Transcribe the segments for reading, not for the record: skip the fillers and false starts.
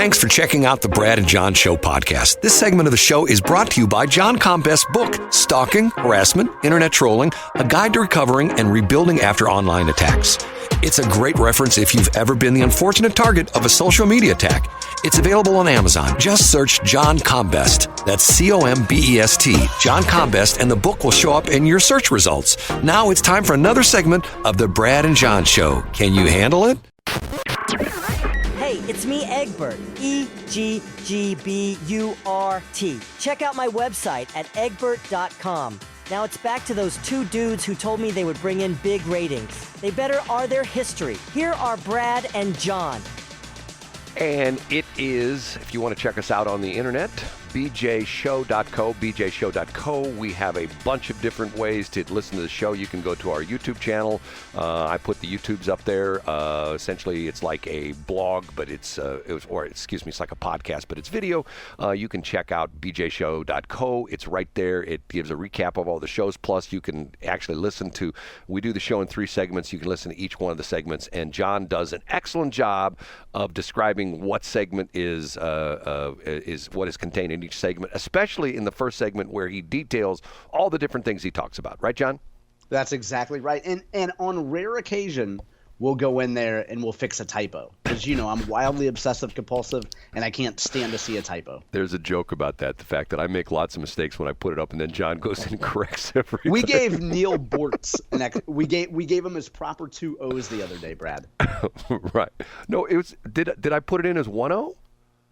Thanks for checking out the Brad and John Show podcast. This segment of the show is brought to you by John Combest's book, Stalking, Harassment, Internet Trolling, A Guide to Recovering and Rebuilding After Online Attacks. It's a great reference if you've ever been the unfortunate target of a social media attack. It's available on Amazon. Just search John Combest. That's C-O-M-B-E-S-T, John Combest, and the book will show up in your search results. Now it's time for another segment of the Brad and John Show. Can you handle it? Hey, it's me, Egbert. E-G-G-B-U-R-T. Check out my website at egbert.com. Now it's back to those two dudes who told me they would bring in big ratings. They better are their history. Here are Brad and John. And it is, if you want to check us out on the internet, bjshow.co. We have a bunch of different ways to listen to the show. You can go to our YouTube channel. I put the YouTubes up there. Essentially, it's like a blog, but it's like a podcast, but it's video. You can check out bjshow.co. It's right there. It gives a recap of all the shows. Plus, you can actually listen to. We do the show in 3 segments. You can listen to each one of the segments, and John does an excellent job of describing what segment is what is contained in each segment, especially in the first segment where he details all the different things he talks about. Right, John? That's exactly right. And on rare occasion, we'll go in there and we'll fix a typo. Because, I'm wildly obsessive compulsive, and I can't stand to see a typo. There's a joke about that, the fact that I make lots of mistakes when I put it up, and then John goes and corrects everything. We gave Neil Bortz we gave him his proper 2 O's the other day, Brad. Right. No, it was. Did I put it in as 1-0?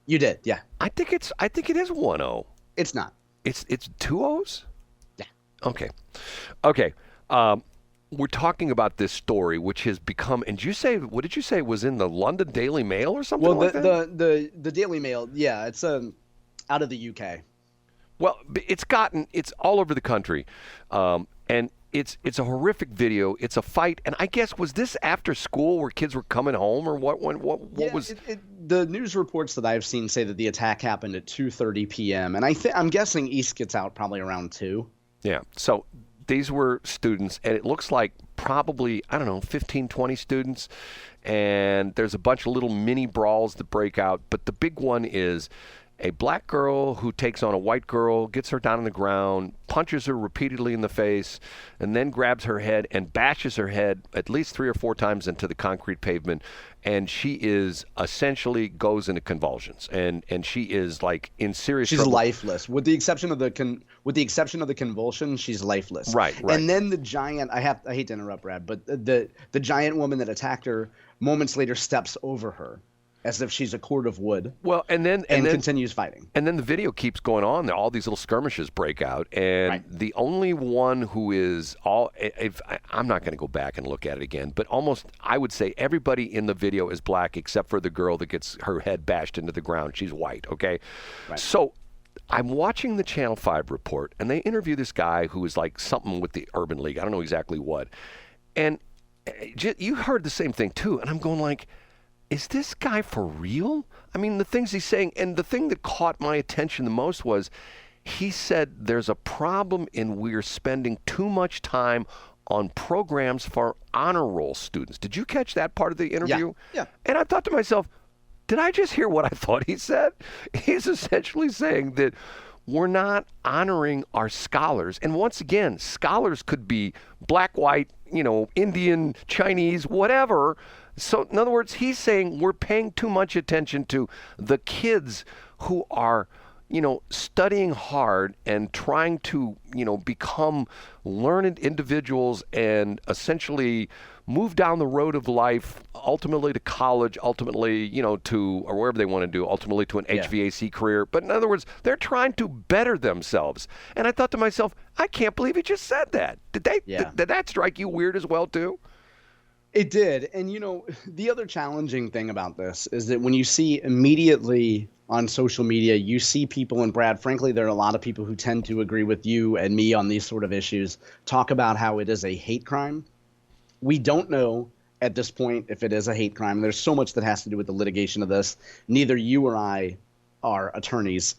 You did, yeah. I think it is 1-0. It's not. It's 2 O's? Yeah. Okay. We're talking about this story, which has become, and what did you say was in the London Daily Mail or something like that? The Daily Mail, yeah, it's out of the UK. Well, it's all over the country, and it's a horrific video. It's a fight, and I guess, was this after school where kids were coming home, or what was? The news reports that I've seen say that the attack happened at 2:30 p.m. and I'm guessing East gets out probably around 2. Yeah. So these were students, and it looks like probably, 15, 20 students, and there's a bunch of little mini brawls that break out, but the big one is a black girl who takes on a white girl, gets her down on the ground, punches her repeatedly in the face, and then grabs her head and bashes her head at least 3 or 4 times into the concrete pavement. And she is essentially goes into convulsions, and she is like in serious trouble. She's lifeless, with the exception of the convulsion. She's lifeless. Right. And then the giant. I hate to interrupt, Brad, but the giant woman that attacked her moments later steps over her, as if she's a cord of wood. Well, and then continues fighting. And then the video keeps going on. All these little skirmishes break out, and the only one who is I'm not going to go back and look at it again, but almost I would say everybody in the video is black except for the girl that gets her head bashed into the ground. She's white. Okay, So I'm watching the Channel 5 report, and they interview this guy who is like something with the Urban League. I don't know exactly what, and you heard the same thing too, and I'm going like, is this guy for real? I mean, the things he's saying, and the thing that caught my attention the most was he said there's a problem in we're spending too much time on programs for honor roll students. Did you catch that part of the interview? Yeah. And I thought to myself, did I just hear what I thought he said? He's essentially saying that we're not honoring our scholars. And once again, scholars could be black, white, Indian, Chinese, whatever. So in other words, he's saying we're paying too much attention to the kids who are, studying hard and trying to, become learned individuals and essentially move down the road of life, ultimately to college, ultimately, to, or wherever they want to do, ultimately to an HVAC career. But in other words, they're trying to better themselves. And I thought to myself, I can't believe he just said that. Did that strike you weird as well, too? It did. And, the other challenging thing about this is that when you see immediately on social media, you see people, and Brad, frankly, there are a lot of people who tend to agree with you and me on these sort of issues, talk about how it is a hate crime. We don't know at this point if it is a hate crime. There's so much that has to do with the litigation of this. Neither you or I are attorneys.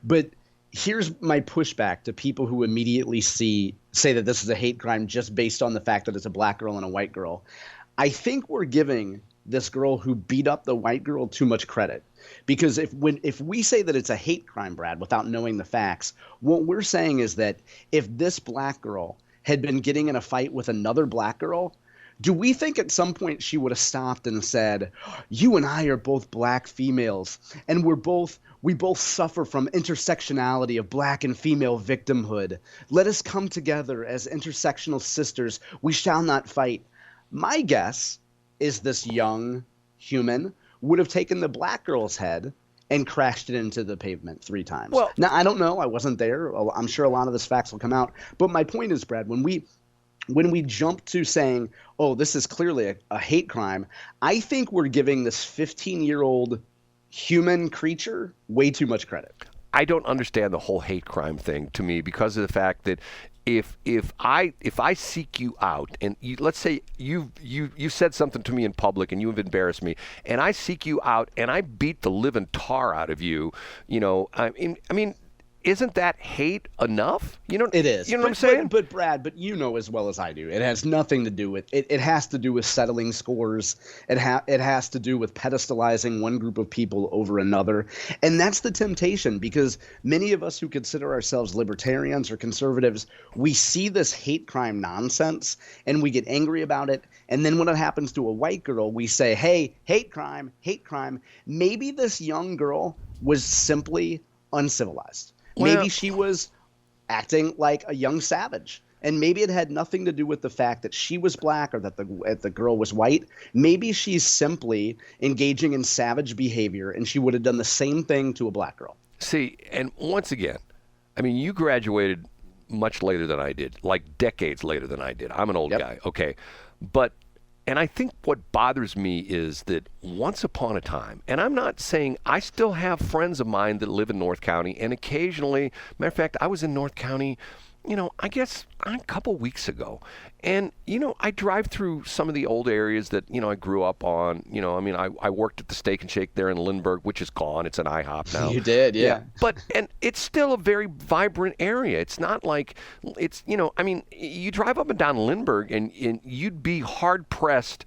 But here's my pushback to people who immediately say that this is a hate crime just based on the fact that it's a black girl and a white girl. I think we're giving this girl who beat up the white girl too much credit. Because if we say that it's a hate crime, Brad, without knowing the facts, what we're saying is that if this black girl had been getting in a fight with another black girl, do we think at some point she would have stopped and said, you and I are both black females, and we both suffer from intersectionality of black and female victimhood. Let us come together as intersectional sisters. We shall not fight. My guess is this young human would have taken the black girl's head and crashed it into the pavement 3 times. Well, now, I don't know. I wasn't there. I'm sure a lot of this facts will come out. But my point is, Brad, when we jump to saying, oh, this is clearly a hate crime, I think we're giving this 15-year-old human creature way too much credit. I don't understand the whole hate crime thing to me because of the fact that if I seek you out and let's say you said something to me in public and you have embarrassed me, and I seek you out and I beat the living tar out of you, I mean, isn't that hate enough? It is. You know what I'm saying? But Brad, you know as well as I do, it has nothing to do with it. It has to do with settling scores. It has to do with pedestalizing one group of people over another. And that's the temptation, because many of us who consider ourselves libertarians or conservatives, we see this hate crime nonsense and we get angry about it. And then when it happens to a white girl, we say, hey, hate crime, hate crime. Maybe this young girl was simply uncivilized. Maybe she was acting like a young savage, and maybe it had nothing to do with the fact that she was black or that the girl was white. Maybe she's simply engaging in savage behavior, and she would have done the same thing to a black girl. See, and once again, I mean, you graduated much later than I did, like decades later than I did. I'm an old guy, okay, and I think what bothers me is that once upon a time, and I'm not saying, I still have friends of mine that live in North County, and occasionally, matter of fact, I was in North County, I guess a couple weeks ago. And, I drive through some of the old areas that, I grew up on. I worked at the Steak and Shake there in Lindbergh, which is gone. It's an IHOP now. You did, yeah. And it's still a very vibrant area. It's not like it's, you drive up and down Lindbergh and you'd be hard-pressed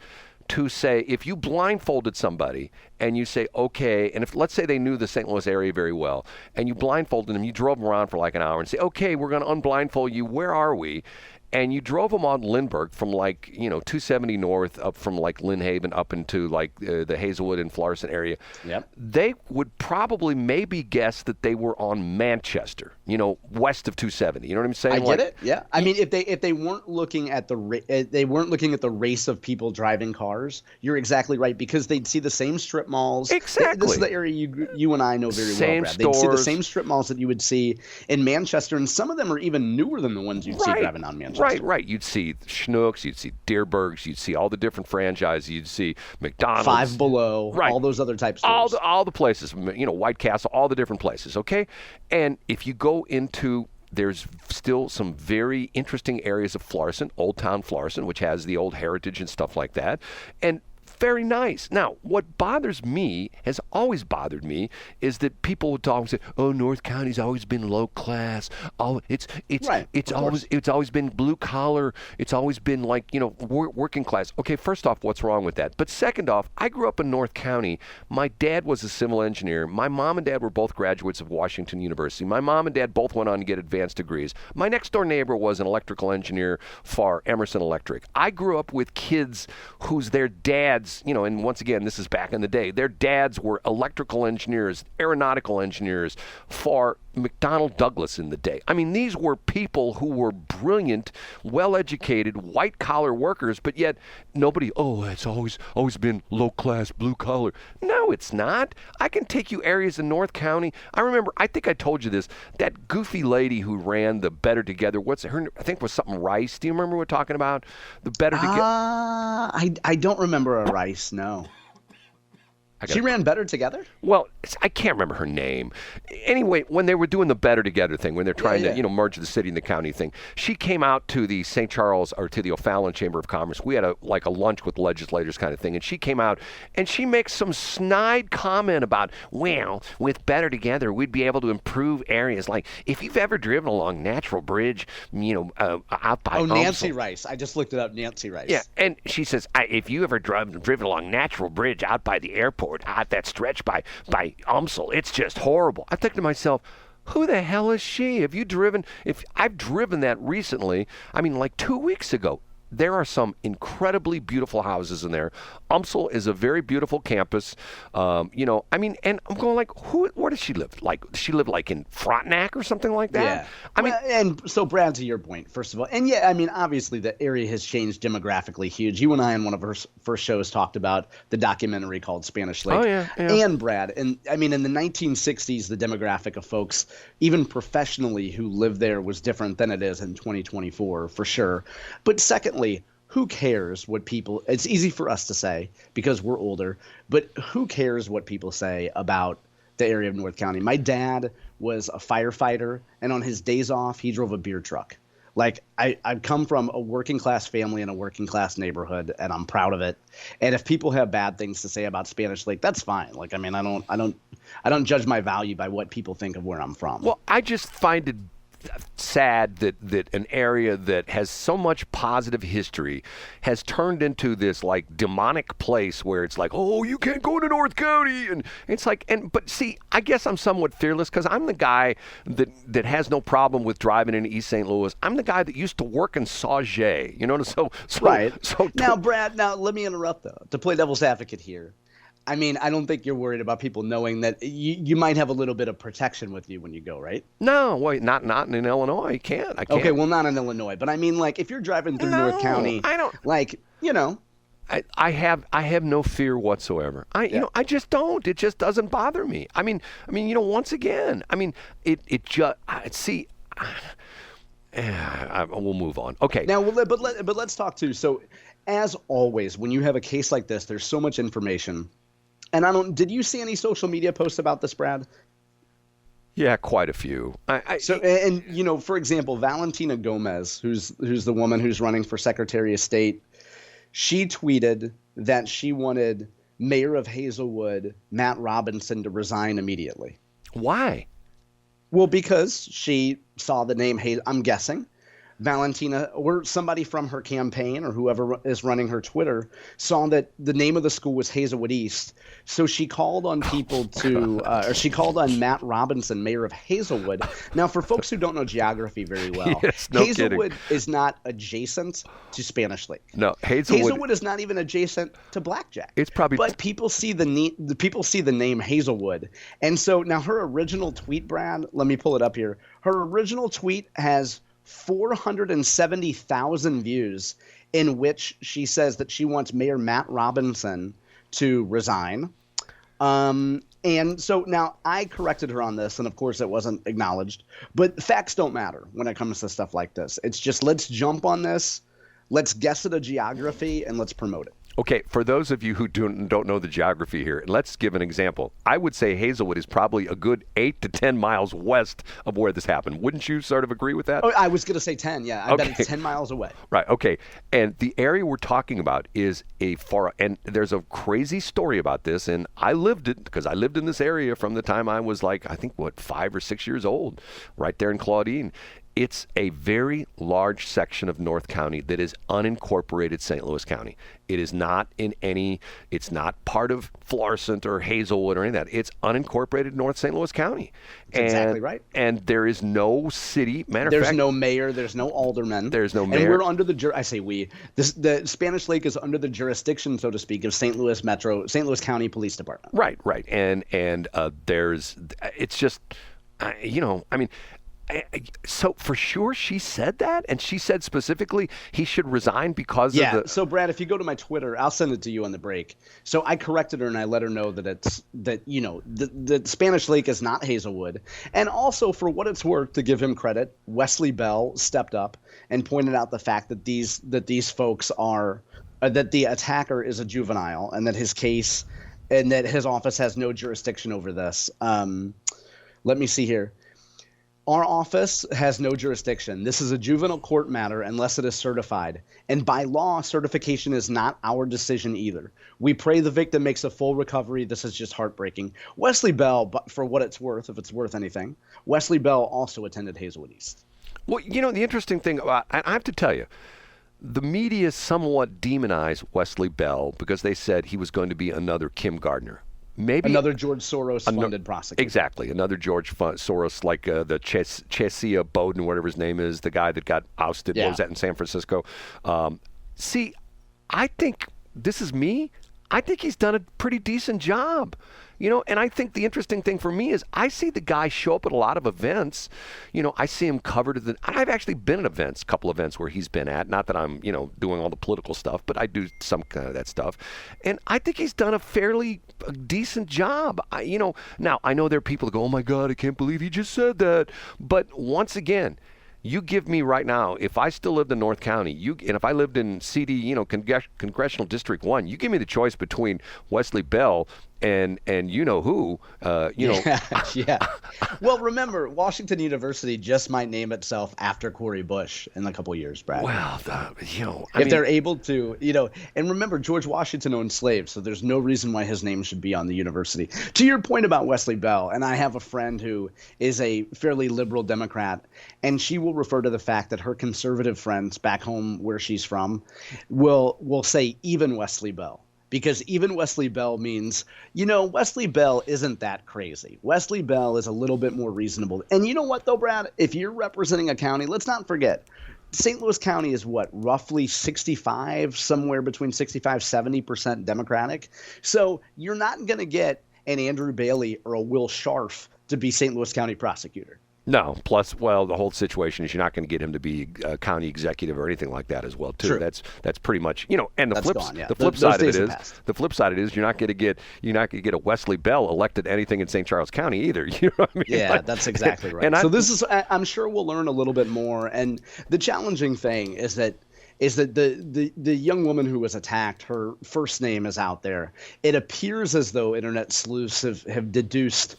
to say, if you blindfolded somebody and you say, okay, and if let's say they knew the St. Louis area very well, and you blindfolded them, you drove them around for like an hour and say, okay, we're going to unblindfold you, where are we? And you drove them on Lindbergh from 270 north up from like Lynn Haven up into like the Hazelwood and Florissant area. Yep. They would probably maybe guess that they were on Manchester, west of 270. You know what I'm saying? I get it. Yeah. I mean, if they weren't looking at the race of people driving cars, you're exactly right, because they'd see the same strip malls. Exactly. This is the area you and I know very well, Brad. They'd see the same strip malls that you would see in Manchester, and some of them are even newer than the ones you'd see driving down Manchester. Right. You'd see Schnucks, you'd see Deerbergs, you'd see all the different franchises, you'd see McDonald's, Five Below, all those other types of stores. All the places, White Castle, all the different places, okay? And if you go into, there's still some very interesting areas of Florissant, Old Town Florissant, which has the old heritage and stuff like that. And very nice. Now, what bothers me, has always bothered me, is that people would talk and say, "Oh, North County's always been low class. It's always been blue collar. It's always been like working class." Okay, first off, what's wrong with that? But second off, I grew up in North County. My dad was a civil engineer. My mom and dad were both graduates of Washington University. My mom and dad both went on to get advanced degrees. My next door neighbor was an electrical engineer for Emerson Electric. I grew up with kids whose their dads, and once again, this is back in the day, their dads were electrical engineers, aeronautical engineers for McDonnell Douglas in the day. I mean, these were people who were brilliant, well-educated, white-collar workers, but yet nobody, it's always been low-class, blue-collar. No, it's not. I can take you areas in North County. I remember, I think I told you this, that goofy lady who ran the Better Together, what's her, I think it was something Rice. Do you remember what we're talking about? The Better Together. I don't remember a Rice, no. She ran Better Together? Well, I can't remember her name. Anyway, when they were doing the Better Together thing, when they're trying to, merge the city and the county thing, she came out to the St. Charles, or to the O'Fallon Chamber of Commerce. We had a lunch with legislators kind of thing, and she came out, and she makes some snide comment about, well, with Better Together, we'd be able to improve areas. Like, if you've ever driven along Natural Bridge, out by... Oh, Nancy Rice. I just looked it up, Nancy Rice. Yeah, and she says, if you ever driven along Natural Bridge out by the airport, Lord, that stretch by UMSL, it's just horrible. I think to myself, who the hell is she? Have you driven? If I've driven that recently, I mean, like 2 weeks ago. There are some incredibly beautiful houses in there. UMSL is a very beautiful campus. And I'm going like, where does she live? Like, does she live like in Frontenac or something like that? Yeah. And so, Brad, to your point, first of all, and yeah, I mean, obviously the area has changed demographically huge. You and I, in one of our first shows, talked about the documentary called Spanish Lake. Oh, yeah. And Brad, and I mean, in the 1960s, the demographic of folks, even professionally, who lived there was different than it is in 2024, for sure. But secondly, who cares what people – it's easy for us to say because we're older, but who cares what people say about the area of North County? My dad was a firefighter, and on his days off, he drove a beer truck. Like, I've come from a working-class family in a working-class neighborhood, and I'm proud of it. And if people have bad things to say about Spanish Lake, that's fine. Like, I mean, I don't judge my value by what people think of where I'm from. Well, I just find it sad that an area that has so much positive history has turned into this like demonic place where it's like, oh, you can't go to North County, and it's like, but see, I guess I'm somewhat fearless because I'm the guy that has no problem with driving into East St. Louis. I'm the guy that used to work in Sauget, so right. So now, Brad, let me interrupt though to play devil's advocate here. I mean, I don't think you're worried about people knowing that you might have a little bit of protection with you when you go, right? No, wait, not in Illinois. I can't. Okay, well, not in Illinois, but I mean, like, if you're driving through North County, I don't. Like, I have no fear whatsoever. I just don't. It just doesn't bother me. I mean, once again, I mean, it just see. We'll move on. Okay. Now, but let's talk too. So, as always, when you have a case like this, there's so much information. And did you see any social media posts about this, Brad? Yeah, quite a few. For example, Valentina Gomez, who's the woman who's running for Secretary of State, she tweeted that she wanted Mayor of Hazelwood, Matt Robinson, to resign immediately. Why? Well, because she saw the name I'm guessing Valentina or somebody from her campaign or whoever is running her Twitter saw that the name of the school was Hazelwood East. So she called on people she called on Matt Robinson, mayor of Hazelwood. Now, for folks who don't know geography very well, yes, no Hazelwood kidding. Is not adjacent to Spanish Lake. No, Hazelwood is not even adjacent to Blackjack. It's probably, but people see the name Hazelwood, and so now her original tweet, Brad. Let me pull it up here. Her original tweet has 470,000 views, in which she says that she wants Mayor Matt Robinson to resign. And so now I corrected her on this, and of course it wasn't acknowledged. But facts don't matter when it comes to stuff like this. It's just, let's jump on this, let's guess at a geography, and let's promote it. Okay, for those of you who don't know the geography here, let's give an example. I would say Hazelwood is probably a good 8 to 10 miles west of where this happened. Wouldn't you sort of agree with that? Oh, I was going to say 10, yeah. I bet it's 10 miles away. Right, okay. And the area we're talking about is and there's a crazy story about this, and I lived it because I lived in this area from the time I was 5 or 6 years old, right there in Claudine. It's a very large section of North County that is unincorporated St. Louis County. It is not it's not part of Florissant or Hazelwood or any of that. It's unincorporated North St. Louis County. That's exactly right. And there is no city. There's no mayor. There's no alderman. There's no mayor. And we're under the Spanish Lake is under the jurisdiction, so to speak, of St. Louis County Police Department. Right. And it's just, so for sure she said that, and she said specifically he should resign because of the. So Brad, if you go to my Twitter, I'll send it to you on the break. So I corrected her and I let her know that the Spanish Lake is not Hazelwood, and also for what it's worth, to give him credit, Wesley Bell stepped up and pointed out the fact that these folks are that the attacker is a juvenile and that his case and that his office has no jurisdiction over this. Let me see here. Our office has no jurisdiction. This is a juvenile court matter unless it is certified. And by law, certification is not our decision either. We pray the victim makes a full recovery. This is just heartbreaking. Wesley Bell, but for what it's worth, if it's worth anything, Wesley Bell also attended Hazelwood East. Well, the interesting thing about, I have to tell you, the media somewhat demonized Wesley Bell because they said he was going to be another Kim Gardner. maybe another George Soros-funded prosecutor. Exactly, another George Soros, like the Chesia Bowden, whatever his name is, the guy that got ousted. Yeah. What was that in San Francisco? See, I think this is me. I think he's done a pretty decent job. And I think the interesting thing for me is I see the guy show up at a lot of events. I see him covered. I've actually been at events, a couple events where he's been at. Not that I'm, doing all the political stuff, but I do some kind of that stuff. And I think he's done a fairly decent job. Now I know there are people that go, oh my God, I can't believe he just said that. But once again, you give me right now, if I still lived in North County, and if I lived in CD, Congressional District 1, you give me the choice between Wesley Bell and who. Yeah. Well, remember, Washington University just might name itself after Cori Bush in a couple years, Brad. Well, if they're able to, and remember, George Washington owned slaves, so there's no reason why his name should be on the university. To your point about Wesley Bell, and I have a friend who is a fairly liberal Democrat, and she will refer to the fact that her conservative friends back home where she's from will say even Wesley Bell. Because even Wesley Bell means, Wesley Bell isn't that crazy. Wesley Bell is a little bit more reasonable. And you know what, though, Brad? If you're representing a county, let's not forget, St. Louis County is roughly 65, somewhere between 65, 70% Democratic. So you're not going to get an Andrew Bailey or a Will Scharf to be St. Louis County prosecutor. No. Plus, the whole situation is you're not going to get him to be a county executive or anything like that as well, too. True. That's pretty much, and the flip side of it is you're not going to get a Wesley Bell elected to anything in St. Charles County either. You know what I mean? Yeah, that's exactly right. So this is, I'm sure we'll learn a little bit more. And the challenging thing is that the young woman who was attacked, her first name is out there. It appears as though internet sleuths have deduced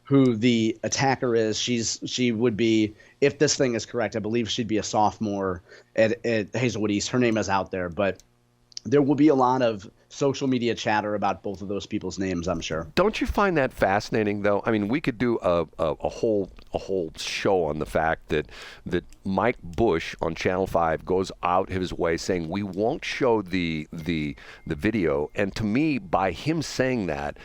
who the attacker is. She would be, if this thing is correct, I believe she'd be a sophomore at Hazelwood East. Her name is out there, but there will be a lot of social media chatter about both of those people's names, I'm sure. Don't you find that fascinating, though? I mean, we could do a whole show on the fact that Mike Bush on Channel 5 goes out his way saying we won't show the video, and to me, by him saying that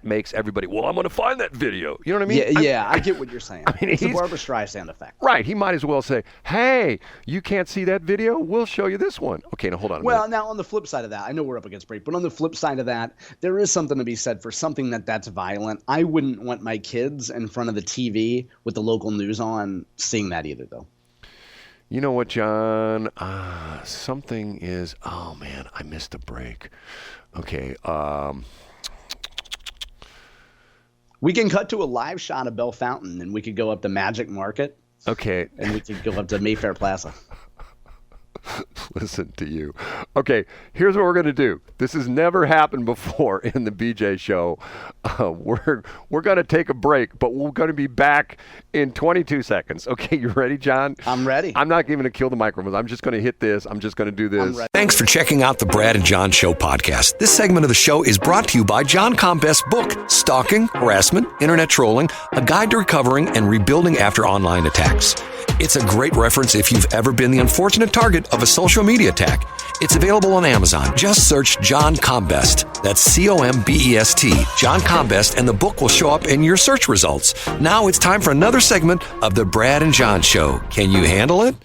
makes everybody, well, I'm going to find that video. You know what I mean? Yeah, I get what you're saying. It's a Barbra Streisand effect. Right. He might as well say, hey, you can't see that video? We'll show you this one. Okay, now hold on a minute. Well, now on the flip side of that, I know we're up against break, but on the flip side of that, there is something to be said for something that's violent. I wouldn't want my kids in front of the TV with the local news on seeing that either, though. You know what, John? Something is, oh, man, I missed a break. Okay, we can cut to a live shot of Bell Fountain, and we could go up to Magic Market. Okay. And we could go up to Mayfair Plaza. Listen to you. Okay, here's what we're going to do. This has never happened before in the BJ show. We're going to take a break, but we're going to be back in 22 seconds. Okay, you ready, John? I'm ready. I'm not even going to kill the microphones. I'm just going to hit this. I'm just going to do this. Thanks for checking out the Brad and John Show podcast. This segment of the show is brought to you by John Combest's book, Stalking, Harassment, Internet Trolling, A Guide to Recovering and Rebuilding After Online Attacks. It's a great reference if you've ever been the unfortunate target of a social media attack. It's available on Amazon. Just search John Combest. That's C-O-M-B-E-S-T, John Combest, and the book will show up in your search results. Now it's time for another segment of the Brad and John Show. Can you handle it?